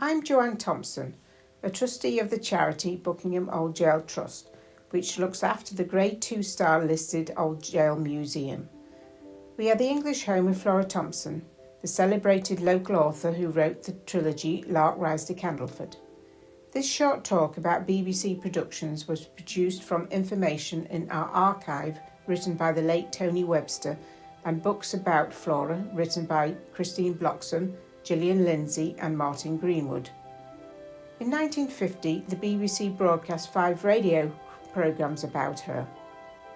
I'm Joanne Thompson, a trustee of the charity Buckingham Old Jail Trust, which looks after the Grade 2 star listed Old Jail Museum. We are the English home of Flora Thompson, the celebrated local author who wrote the trilogy Lark Rise to Candleford. This short talk about BBC productions was produced from information in our archive written by the late Tony Webster and books about Flora written by Christine Bloxham, Gillian Lindsay and Martin Greenwood. In 1950, the BBC broadcast 5 radio programmes about her.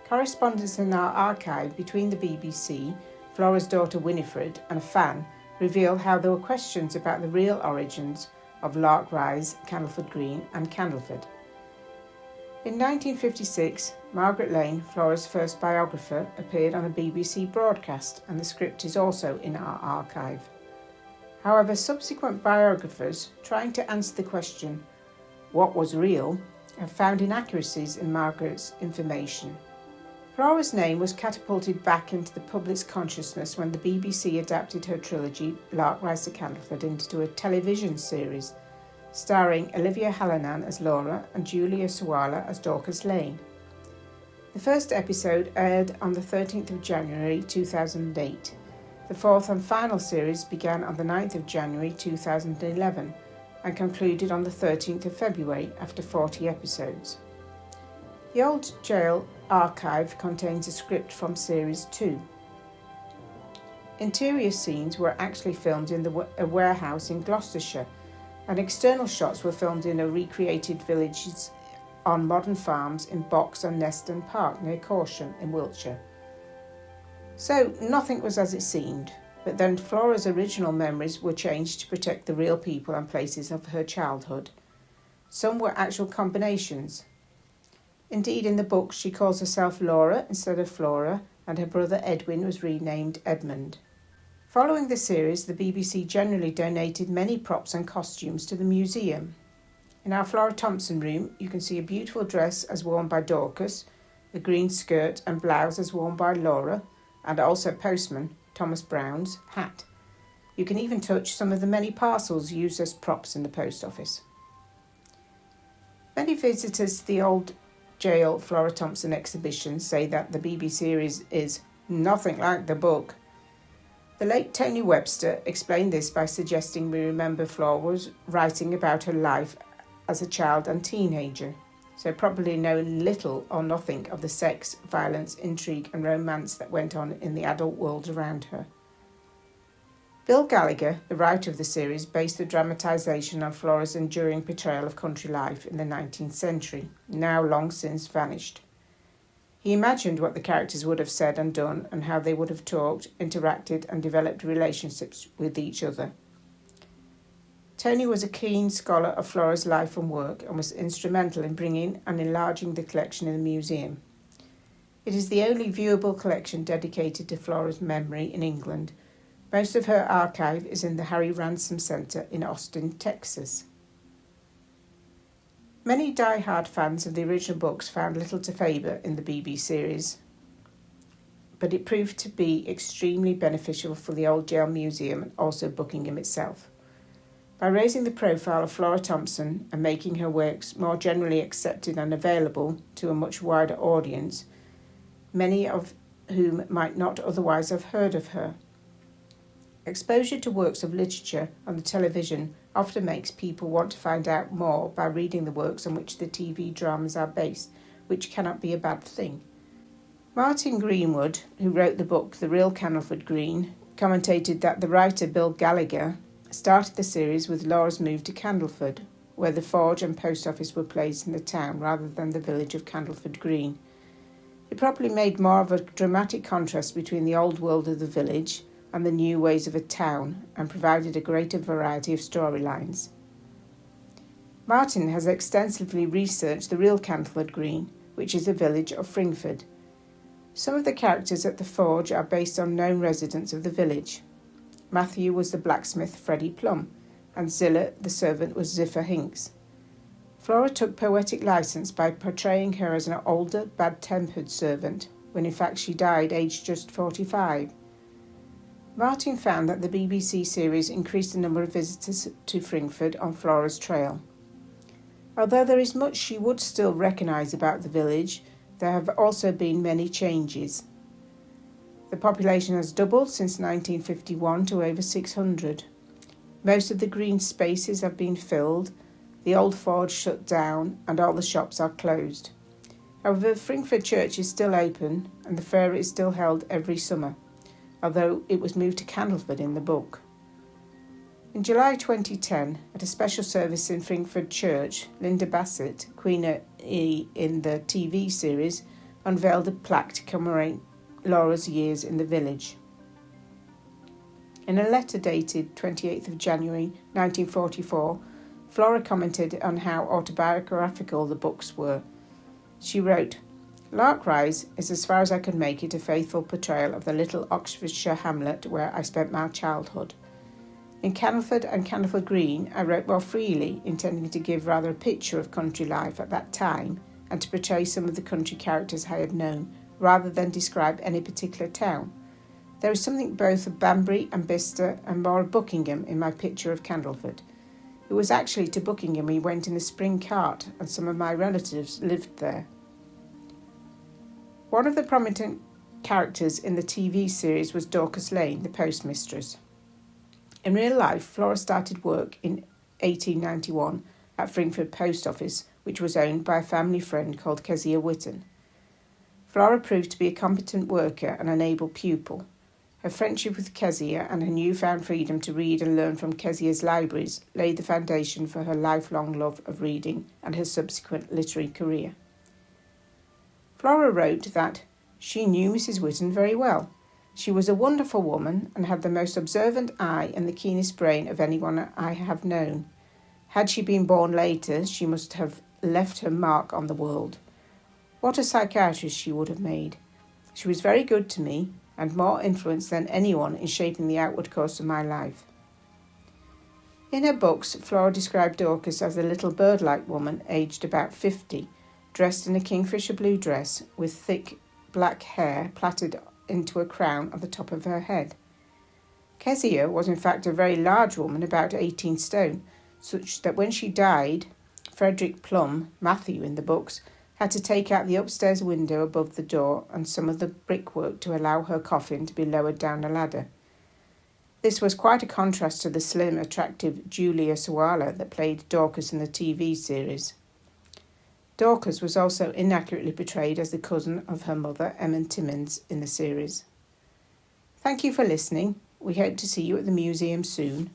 Correspondence in our archive between the BBC, Flora's daughter Winifred and a fan reveal how there were questions about the real origins of Lark Rise, Candleford Green and Candleford. In 1956, Margaret Lane, Flora's first biographer, appeared on a BBC broadcast and the script is also in our archive. However, subsequent biographers, trying to answer the question, what was real, have found inaccuracies in Margaret's information. Flora's name was catapulted back into the public's consciousness when the BBC adapted her trilogy, Lark Rise to Candleford, into a television series, starring Olivia Hallinan as Laura and Julia Sawalha as Dorcas Lane. The first episode aired on the 13th of January 2008. The fourth and final series began on the 9th of January 2011 and concluded on the 13th of February after 40 episodes. The Old Jail archive contains a script from Series 2. Interior scenes were actually filmed in a warehouse in Gloucestershire, and external shots were filmed in a recreated villages on modern farms in Box and Neston Park near Corsham in Wiltshire. So nothing was as it seemed, but then Flora's original memories were changed to protect the real people and places of her childhood. Some were actual combinations. Indeed, in the book, she calls herself Laura instead of Flora, and her brother Edwin was renamed Edmund. Following the series, the BBC generally donated many props and costumes to the museum. In our Flora Thompson room, you can see a beautiful dress as worn by Dorcas, a green skirt and blouse as worn by Laura, and also postman Thomas Brown's hat. You can even touch some of the many parcels used as props in the post office. Many visitors to the Old Jail Flora Thompson exhibition say that the BBC series is nothing like the book. The late Tony Webster explained this by suggesting we remember Flora was writing about her life as a child and teenager, so probably know little or nothing of the sex, violence, intrigue and romance that went on in the adult world around her. Bill Gallagher, the writer of the series, based the dramatisation on Flora's enduring portrayal of country life in the 19th century, now long since vanished. He imagined what the characters would have said and done and how they would have talked, interacted and developed relationships with each other. Tony was a keen scholar of Flora's life and work and was instrumental in bringing and enlarging the collection in the museum. It is the only viewable collection dedicated to Flora's memory in England. Most of her archive is in the Harry Ransom Centre in Austin, Texas. Many die-hard fans of the original books found little to favour in the BBC series, but it proved to be extremely beneficial for the Old Jail Museum and also Buckingham itself. By raising the profile of Flora Thompson and making her works more generally accepted and available to a much wider audience, many of whom might not otherwise have heard of her. Exposure to works of literature on the television often makes people want to find out more by reading the works on which the TV dramas are based, which cannot be a bad thing. Martin Greenwood, who wrote the book The Real Candleford Green, commentated that the writer Bill Gallagher started the series with Laura's move to Candleford, where the forge and post office were placed in the town rather than the village of Candleford Green. It probably made more of a dramatic contrast between the old world of the village and the new ways of a town, and provided a greater variety of storylines. Martin has extensively researched the real Candleford Green, which is a village of Fringford. Some of the characters at the forge are based on known residents of the village. Matthew was the blacksmith Freddie Plum, and Zilla, the servant, was Ziffer Hinks. Flora took poetic licence by portraying her as an older, bad-tempered servant, when in fact she died aged just 45. Martin found that the BBC series increased the number of visitors to Fringford on Flora's trail. Although there is much she would still recognise about the village, there have also been many changes. The population has doubled since 1951 to over 600. Most of the green spaces have been filled, the old forge shut down, and all the shops are closed. However, Fringford Church is still open and the fair is still held every summer, although it was moved to Candleford in the book. In July 2010, at a special service in Fringford Church, Linda Bassett, Queen E in the TV series, unveiled a plaque to commemorate Laura's years in the village. In a letter dated 28th of January 1944, Flora commented on how autobiographical the books were. She wrote, "Lark Rise is, as far as I could make it, a faithful portrayal of the little Oxfordshire hamlet where I spent my childhood. In Candleford and Candleford Green, I wrote more freely, intending to give rather a picture of country life at that time and to portray some of the country characters I had known, rather than describe any particular town. There is something both of Banbury and Bicester and more of Buckingham in my picture of Candleford. It was actually to Buckingham we went in the spring cart, and some of my relatives lived there." One of the prominent characters in the TV series was Dorcas Lane, the postmistress. In real life, Flora started work in 1891 at Fringford Post Office, which was owned by a family friend called Kezia Whitton. Flora proved to be a competent worker and an able pupil. Her friendship with Kezia and her newfound freedom to read and learn from Kezia's libraries laid the foundation for her lifelong love of reading and her subsequent literary career. Flora wrote that she knew Mrs. Whitton very well. She was a wonderful woman and had the most observant eye and the keenest brain of anyone I have known. Had she been born later, she must have left her mark on the world. What a psychiatrist she would have made. She was very good to me and more influence than anyone in shaping the outward course of my life. In her books, Flora described Dorcas as a little bird-like woman aged about 50, dressed in a kingfisher blue dress with thick black hair plaited into a crown at the top of her head. Kezia was in fact a very large woman, about 18 stone, such that when she died, Frederick Plum, Matthew in the books, had to take out the upstairs window above the door and some of the brickwork to allow her coffin to be lowered down a ladder. This was quite a contrast to the slim, attractive Julia Sawala that played Dorcas in the TV series. Dorcas was also inaccurately portrayed as the cousin of her mother, Emma Timmins, in the series. Thank you for listening. We hope to see you at the museum soon.